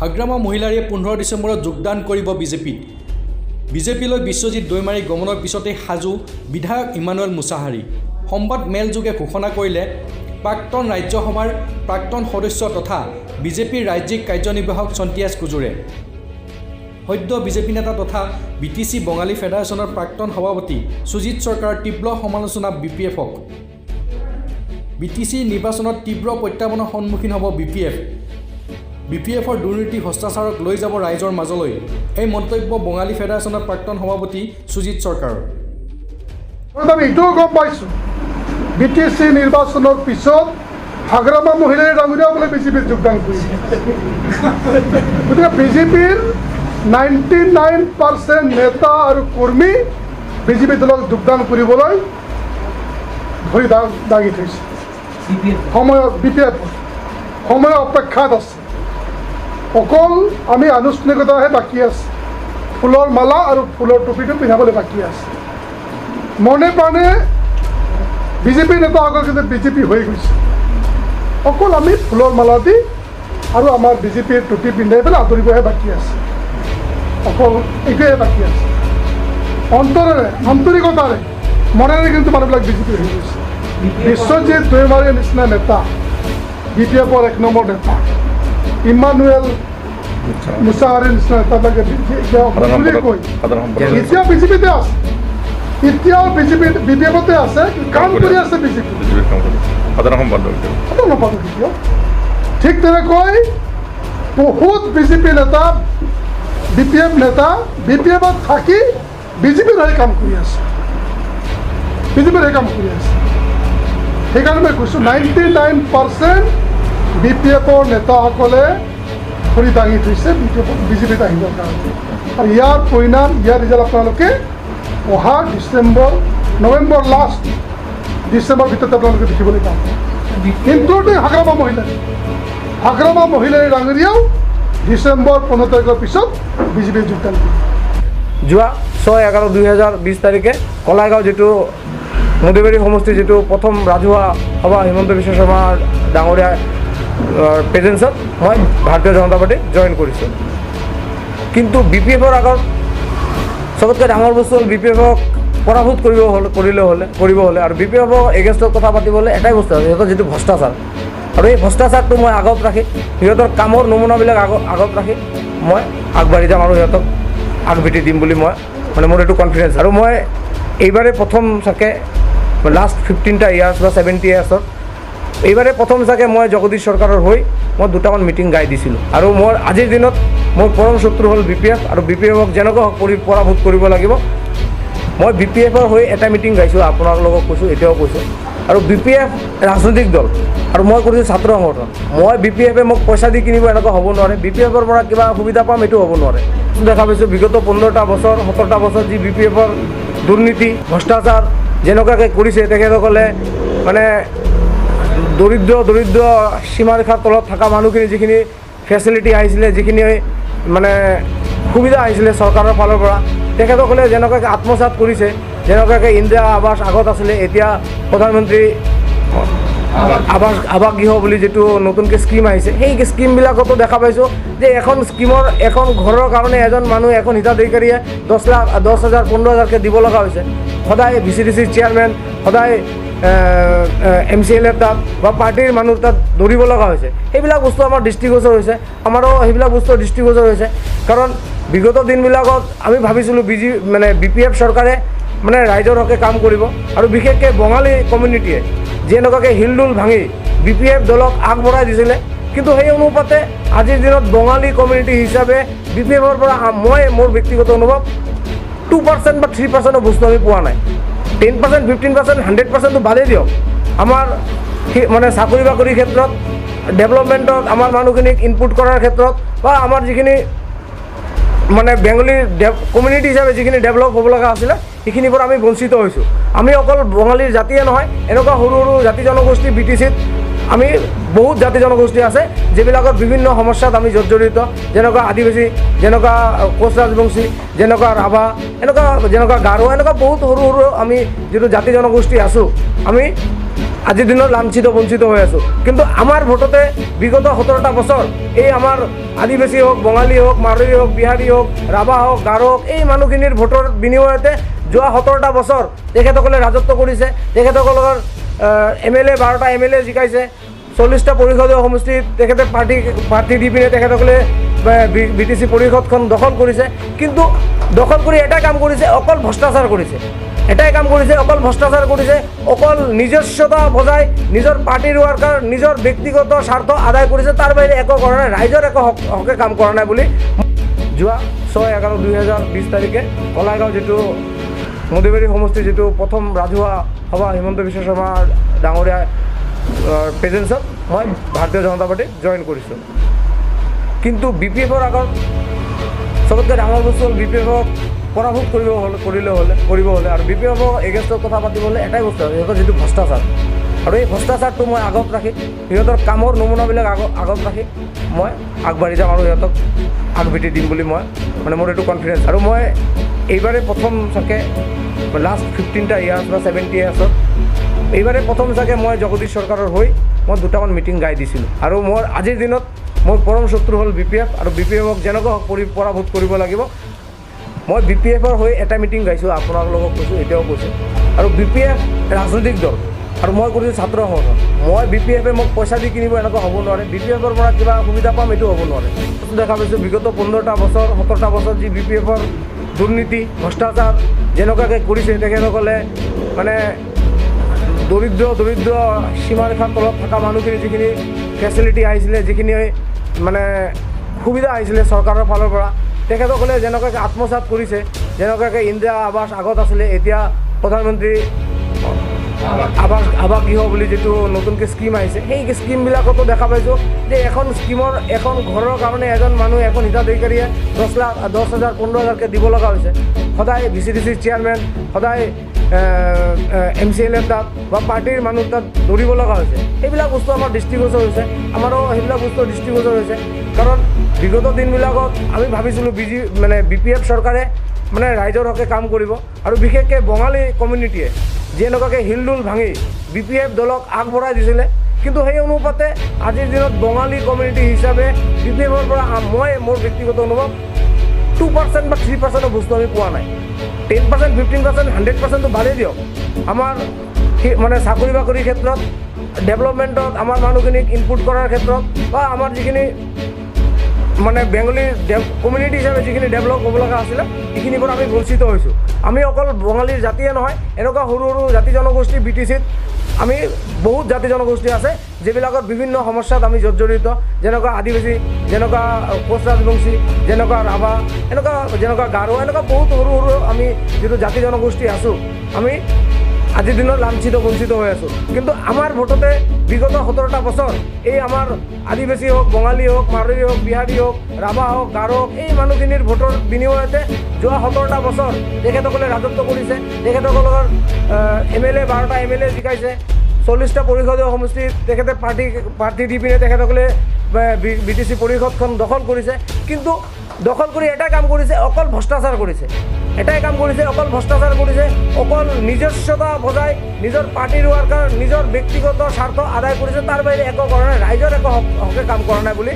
হাগ্ৰামা মহিলাৰীয়ে 15 ডিচেম্বৰত যোগদান কৰিব বিজেপিত। বিজেপিলৈ বিশ্বজিৎ দৈমাৰী গমনৰ পিছতেই সাজু বিধায়ক ইমানুৱেল মুছাহাৰী। সংবাদ মেলযোগে ঘোষণা কৰিলে প্ৰাক্তন ৰাজ্যসভাৰ প্ৰাক্তন সদস্য তথা বিজেপিৰ ৰাজ্যিক কাৰ্যনিৰ্বাহক সন্তিয়াজ কুজুৰে। সদ্য বিজেপি নেতা তথা BTC বঙালী ফেডাৰেশ্যনৰ প্ৰাক্তন সভাপতি সুজিত চৰকাৰৰ তীব্ৰ সমালোচনা BPFক। BTC নিৰ্বাচনত তীব্ৰ প্ৰত্যাহ্বানৰ সন্মুখীন হ'ব BPFৰ দুৰ্নীতি ভ্ৰষ্টাচাৰক লৈ যাব ৰাইজৰ মাজলৈ। এই মন্তব্য বঙালী ফেডাৰেশ্যনৰ প্ৰাক্তন সভাপতি সুজিত চৰকাৰৰ। আমি এইটোও গম পাইছোঁ BTC নিৰ্বাচনৰ পিছত হাগ্ৰামা মহিলাই ডাঙৰীয়া বোলে বিজেপিত যোগদান কৰিছে। গতিকে বিজেপিৰ 99% নেতা আৰু কৰ্মী বিজেপি দলক যোগদান কৰিবলৈ ধৰি দাঙি থৈছে। BPF সময় অপেক্ষাত আছে। অকল আমি আনুষ্ঠানিকতাহে বাকী আছে। ফুলৰ মালা আৰু ফুলৰ টুপিটো পিন্ধাবলৈ বাকী আছে। মনে প্ৰাণে বিজেপি নেতাসকল কিন্তু বিজেপি হৈ গৈছে। অকল আমি ফুলৰ মালা দি আৰু আমাৰ বিজেপিৰ টুপি পিন্ধাই পেলাই আদৰিবহে বাকী আছে। অকল এইটোৱে বাকী আছে। অন্তৰেৰে আন্তৰিকতাৰে মনেৰে কিন্তু মানুহবিলাক বিজেপি হৈ গৈছে। বিশ্বজিৎ দৈমাৰীৰ নিচিনা নেতা, BPFৰ 1 নম্বৰ নেতা, ইমানুৱেল মুছাহাৰীৰ নিচিনা নেতাবিলাকে বুলি কৈ এতিয়া বিজেপিতে আছে। এতিয়াও BPFতে আছে, কাম কৰি আছে বিজেপি। ঠিক তেনেকৈ বহুত বিজেপি নেতা, BPF নেতা BPFত থাকি বিজেপিৰ হৈ কাম কৰি আছে। সেইকাৰণে মই কৈছোঁ 99% BPFৰ নেতাসকলে ধৰি দাঙি থৈছে বিজেপিত আহিবৰ কাৰণে। আৰু ইয়াৰ পৰিণাম, ইয়াৰ ৰিজাল্ট আপোনালোকে অহা নৱেম্বৰ লাষ্ট ডিচেম্বৰ ভিতৰত আপোনালোকে দেখিবলৈ পাব। কিন্তু হাগ্ৰামা মহিলাই ডাঙৰীয়াও ডিচেম্বৰ 15 তাৰিখৰ পিছত বিজেপিত যোগদান কৰিব। যোৱা 6/11/2020 তাৰিখে কলাইগাঁও যিটো নদীবাৰী সমষ্টিৰ যিটো প্ৰথম ৰাজহুৱা সভা হিমন্ত বিশ্ব শৰ্মা ডাঙৰীয়াৰ প্ৰেজেঞ্চত মই ভাৰতীয় জনতা পাৰ্টীত জইন কৰিছোঁ। কিন্তু BPFৰ আগত চবতকৈ ডাঙৰ বস্তু হ'ল BPFক পৰাভূত কৰিব হ'লে আৰু BPFৰ এগেইনষ্টত কথা পাতিবলৈ এটাই বস্তু আছে, সিহঁতৰ যিটো ভ্ৰষ্টাচাৰ। আৰু এই ভ্ৰষ্টাচাৰটো মই আগত ৰাখি, সিহঁতৰ কামৰ নমুনাবিলাক আগত ৰাখি মই আগবাঢ়ি যাম আৰু সিহঁতক আগভেটি দিম বুলি মোৰ এইটো কনফিডেঞ্চ। আৰু মই এইবাৰে প্ৰথম চাগে লাষ্ট 15 ইয়াৰ্ছ বা 70 ইয়াৰ্ছত এইবাৰে প্ৰথম চাগে মই জগদীশ চৰকাৰৰ হৈ মই 2টামান মিটিং গাই দিছিলোঁ। আৰু মোৰ আজিৰ দিনত মোৰ পৰম শত্ৰু হ'ল BPF। আৰু BPFক যেনেকৈ পৰাভূত কৰিব লাগিব, মই BPFৰ হৈ এটা মিটিং গাইছোঁ, আপোনালোকক কৈছোঁ, এতিয়াও কৈছোঁ। আৰু BPF ৰাজনৈতিক দল আৰু মই কৰিছোঁ ছাত্ৰ সংগঠন। BPFে মোক পইচা দি কিনিব এনেকুৱা হ'ব নোৱাৰে। BPFৰ পৰা কিবা সুবিধা পাম এইটো হ'ব নোৱাৰে। দেখা পাইছোঁ বিগত 15টা বছৰ 17টা বছৰ যি BPFৰ দুৰ্নীতি ভ্ৰষ্টাচাৰ যেনেকুৱাকৈ কৰিছে, তেখেতসকলে দৰিদ্ৰ সীমাৰেখাৰ তলত থকা মানুহখিনি যিখিনি ফেচিলিটি আহিছিলে, যিখিনি সুবিধা আহিছিলে চৰকাৰৰ ফালৰ পৰা, তেখেতসকলে যেনেকুৱাকৈ আত্মসাৎ কৰিছে, যেনেকুৱাকৈ ইন্দিৰা আৱাস আগত আছিলে, এতিয়া প্ৰধানমন্ত্ৰী আৱাস গৃহ বুলি যিটো নতুনকৈ স্কিম আহিছে, সেই স্কিমবিলাকতো দেখা পাইছোঁ যে এখন ঘৰৰ কাৰণে এজন মানুহ, এখন হিতাধিকাৰীয়ে 10,000 15,000কৈ দিব লগা হৈছে। সদায় VCDC চেয়াৰমেন, সদায় MCLA তাত বা পাৰ্টীৰ মানুহ তাত দৌৰিব লগা হৈছে। সেইবিলাক বস্তু আমাৰ দৃষ্টিগোচৰ হৈছে, আমাৰো সেইবিলাক বস্তু দৃষ্টিগোচৰ হৈছে। কাৰণ বিগত দিনবিলাকত আমি ভাবিছিলোঁ BPF চৰকাৰে ৰাইজৰ হকে কাম কৰিব। আৰু বিশেষকৈ বঙালী কমিউনিটিয়ে যেনেকুৱাকৈ হিলডোল ভাঙি BPF দলক আগবঢ়াই দিছিলে, কিন্তু সেই অনুপাতে আজিৰ দিনত বঙালী কমিউনিটি হিচাপে BPFৰ পৰা মোৰ ব্যক্তিগত অনুভৱ 2% বা 3% বস্তু আমি পোৱা নাই। 10%, 15%, 100%টো বাদেই দিয়ক। আমাৰ চাকৰি বাকৰিৰ ক্ষেত্ৰত, ডেভেলপমেণ্টত আমাৰ মানুহখিনিক ইনপুট কৰাৰ ক্ষেত্ৰত বা আমাৰ যিখিনি বেংগলী কমিউনিটি হিচাপে যিখিনি ডেভেলপ হ'ব লগা আছিলে, সেইখিনিৰ পৰা আমি বঞ্চিত হৈছোঁ। আমি অকল বঙালীৰ জাতিয়ে নহয়, এনেকুৱা সৰু সৰু জাতি জনগোষ্ঠী BTCত আমি বহুত জাতি জনগোষ্ঠী আছে যিবিলাকৰ বিভিন্ন সমস্যাত আমি জৰ্জৰিত, যেনেকুৱা আদিবাসী, যেনেকুৱা কোচ ৰাজবংশী, যেনেকুৱা ৰাভা, যেনেকুৱা গাৰো, এনেকুৱা বহুত সৰু সৰু আমি যিটো জাতি জনগোষ্ঠী আছোঁ, আমি আজিৰ দিনত লাঞ্ছিত বঞ্চিত হৈ আছোঁ। কিন্তু আমাৰ ভোটতে বিগত 17টা বছৰ এই আমাৰ আদিবাসী হোক, বঙালী হোক, মাৰোৱাৰী হোক, বিহাৰী হোক, ৰাভা হোক, গাৰো হোক, এই মানুহখিনিৰ ভোটৰ বিনিময়তে যোৱা 17টা বছৰ তেখেতসকলে ৰাজত্ব কৰিছে। তেখেতসকলৰ MLA 12টা MLA জিকাইছে, 40টা পৰিষদীয় সমষ্টিত তেখেতে প্ৰাৰ্থী দি পিনে তেখেতসকলে BTC পৰিষদখন দখল কৰিছে। কিন্তু দখল কৰি এটাই কাম কৰিছে, অকল ভ্ৰষ্টাচাৰ কৰিছে। এটাই কাম কৰিছে, অকল ভ্ৰষ্টাচাৰ কৰিছে, অকল নিজস্বতা বজাই নিজৰ পাৰ্টিৰ ৱাৰ্কাৰ, নিজৰ ব্যক্তিগত স্বাৰ্থ আদায় কৰিছে। তাৰ বাহিৰে একো কৰা নাই, ৰাইজৰ একো হকে কাম কৰা নাই বুলি যোৱা 6/11/2020 তাৰিখে কলাইগাঁও যিটো মধুবাৰী সমষ্টিৰ যিটো প্ৰথম ৰাজহুৱা সভা হিমন্ত বিশ্ব শৰ্মা ডাঙৰীয়া প্ৰেজেঞ্চত মই ভাৰতীয় জনতা পাৰ্টিত জইন কৰিছোঁ। কিন্তু BPFৰ আগত চবতকৈ ডাঙৰ বস্তু হ'ল BPFক পৰাভূত কৰিব হ'লে আৰু BPFক এগেইনষ্টত কথা পাতিব হ'লে এটাই বস্তু আছে, সিহঁতৰ যিটো ভ্ৰষ্টাচাৰ। আৰু এই ভ্ৰষ্টাচাৰটো মই আগত ৰাখি, সিহঁতৰ কামৰ নমুনাবিলাক আগত ৰাখি মই আগবাঢ়ি যাম আৰু সিহঁতক আগভেটি দিম বুলি মই মোৰ এইটো কনফিডেঞ্চ। আৰু মই এইবাৰে প্ৰথম চাগে লাষ্ট 15টা ইয়াৰ্ছ বা 70 ইয়াৰ্ছত এইবাৰে প্ৰথম চাগে মই জগদীশ চৰকাৰৰ হৈ মই 2টামান মিটিং গাই দিছিলোঁ। আৰু মোৰ আজিৰ দিনত মোৰ পৰম শত্ৰু হ'ল BPF, আৰু BPFক যেনেকৈ পৰাভূত কৰিব লাগিব। মই BPFৰ হৈ এটা মিটিং গাইছোঁ, আপোনালোকক কৈছোঁ, এতিয়াও কৈছোঁ। আৰু BPF ৰাজনৈতিক দল, আৰু মই কৰিছোঁ ছাত্ৰ সংগঠন। মই BPFে মোক পইচা দি কিনিব এনেকুৱা হ'ব নোৱাৰে, BPFৰ পৰা কিবা সুবিধা পাম এইটো হ'ব নোৱাৰে। দেখা পাইছোঁ বিগত 15টা বছৰ 17টা বছৰ যি BPFৰ দুৰ্নীতি, ভ্ৰষ্টাচাৰ যেনেকুৱাকৈ কৰিছে, তেখেতসকলে দৰিদ্ৰ সীমাৰেখাৰ তলত থকা মানুহখিনি যিখিনি ফেচিলিটি আহিছিলে, যিখিনি সুবিধা আহিছিলে চৰকাৰৰ ফালৰ পৰা, তেখেতসকলে যেনেকুৱাকৈ আত্মসাৎ কৰিছে। যেনেকুৱাকৈ ইন্দিৰা আৱাস আগত আছিলে, এতিয়া প্ৰধানমন্ত্ৰী আৱাস গৃহ বুলি যিটো নতুনকৈ স্কিম আহিছে, সেই স্কিমবিলাকতো দেখা পাইছোঁ যে এখন ঘৰৰ কাৰণে এজন মানুহ, এখন হিতাধিকাৰীয়ে 10,000 15,000কৈ দিব লগা হৈছে। সদায় VCDC চেয়াৰমেন, সদায় MCLA তাত বা পাৰ্টিৰ মানুহ তাত দৌৰিব লগা হৈছে। সেইবিলাক বস্তু আমাৰ দৃষ্টিগোচৰ হৈছে, আমাৰো সেইবিলাক বস্তু দৃষ্টিগোচৰ হৈছে। কাৰণ বিগত দিনবিলাকত আমি ভাবিছিলোঁ BPF চৰকাৰে ৰাইজৰ হকে কাম কৰিব, আৰু বিশেষকৈ বঙালী কমিউনিটিয়ে যেনেকুৱাকৈ হিলডোল ভাঙি BPF দলক আগবঢ়াই দিছিলে। কিন্তু সেই অনুপাতে আজিৰ দিনত বঙালী কমিউনিটি হিচাপে BPFৰ পৰা মই মোৰ ব্যক্তিগত অনুভৱ 2% বা 3% বস্তু আমি পোৱা নাই। 10%, 15%, 100%টো বাদেই দিয়ক। আমাৰ চাকৰি বাকৰিৰ ক্ষেত্ৰত, ডেভেলপমেণ্টত আমাৰ মানুহখিনিক ইনপুট কৰাৰ ক্ষেত্ৰত, বা আমাৰ যিখিনি বেংগলী কমিউনিটি হিচাপে যিখিনি ডেভেলপ হ'ব লগা আছিলে, সেইখিনিৰ পৰা আমি বঞ্চিত হৈছোঁ। আমি অকল বঙালীৰ জাতিয়ে নহয়, এনেকুৱা সৰু সৰু জাতি জনগোষ্ঠী BTCত আমি বহুত জাতি জনগোষ্ঠী আছে যিবিলাকৰ বিভিন্ন সমস্যাত আমি জড়িত, যেনেকুৱা আদিবাসী, যেনেকুৱা কোচ ৰাজবংশী, যেনেকুৱা ৰাভা, যেনেকুৱা গাৰো, এনেকুৱা বহুত সৰু সৰু আমি যিটো জাতি জনগোষ্ঠী আছোঁ, আমি আজিৰ দিনত লাঞ্ছিত বঞ্চিত হৈ আছোঁ। কিন্তু আমাৰ ভোটতে বিগত 17টা বছৰ এই আমাৰ আদিবাসী হোক, বঙালী হোক, মাৰোৱাৰী হোক, বিহাৰী হোক, ৰাভা হোক, গাৰো হোক, এই মানুহখিনিৰ ভোটৰ বিনিময়তে যোৱা 17টা বছৰ তেখেতসকলে ৰাজত্ব কৰিছে। তেখেতসকলৰ MLA 12টা MLA জিকাইছে, 40টা পৰিষদীয় সমষ্টিত তেখেতে প্ৰাৰ্থী দি পিনে তেখেতসকলে BTC পৰিষদখন দখল কৰিছে। কিন্তু দখল কৰি এটাই কাম কৰিছে, অকল ভ্ৰষ্টাচাৰ কৰিছে। অকল নিজস্বতা বজাই নিজৰ পাৰ্টিৰ ৱাৰ্কাৰ, নিজৰ ব্যক্তিগত স্বাৰ্থ আদায় কৰিছে। তাৰ বাহিৰে একো কৰা নাই, ৰাইজৰ একো হকে কাম কৰা নাই বুলি